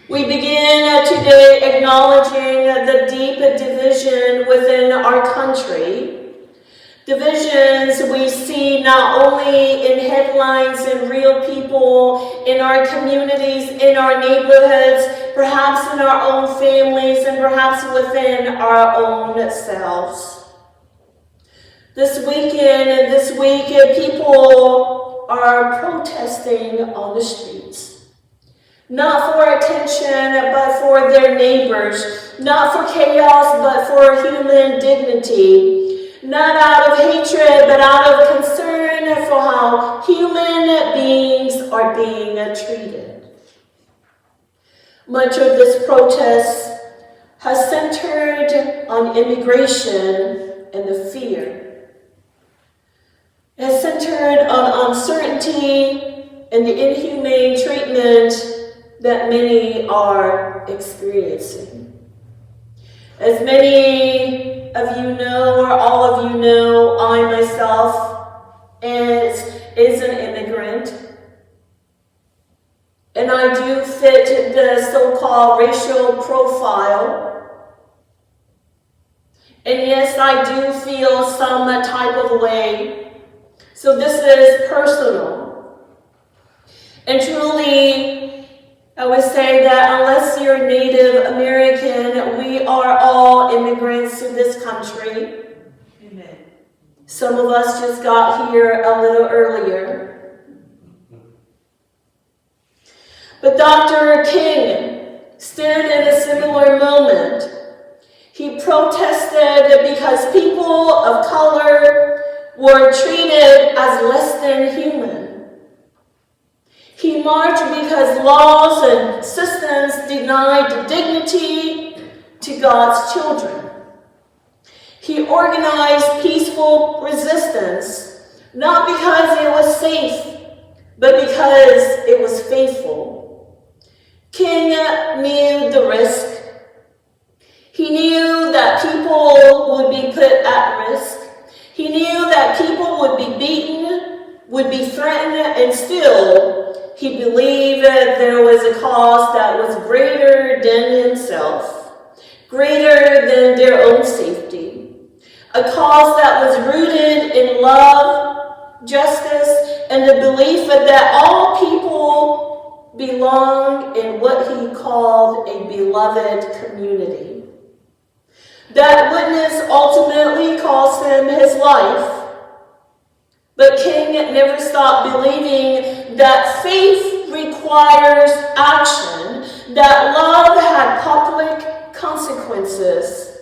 We begin today acknowledging the deep division within our country. Divisions we see not only in headlines and real people, in our communities, in our neighborhoods, perhaps in our own families, and perhaps within our own selves. This week, people are protesting on the streets. Not for attention, but for their neighbors. Not for chaos, but for human dignity. Not out of hatred, but out of concern for how human beings are being treated. Much of this protest has centered on immigration and the fear. It has centered on uncertainty and the inhumane treatment that many are experiencing. As many of you know, or all of you know, I myself is an immigrant. And I do fit the so-called racial profile. And yes, I do feel some type of way. So this is personal. And truly, I would say that unless you're Native American, we are all immigrants to this country. Amen. Some of us just got here a little earlier. But Dr. King stood in a similar moment. He protested because people of color were treated as less than human. He marched because laws and systems denied dignity to God's children. He organized peaceful resistance, not because it was safe, but because it was faithful. King knew the risk. He knew that people would be put at risk. He knew that people would be beaten, would be threatened, and still he believed that there was a cause that was greater than himself, greater than their own safety, a cause that was rooted in love, justice, and the belief that all people belong in what he called a beloved community. That witness ultimately cost him his life. But King never stopped believing that faith requires action, that love had public consequences,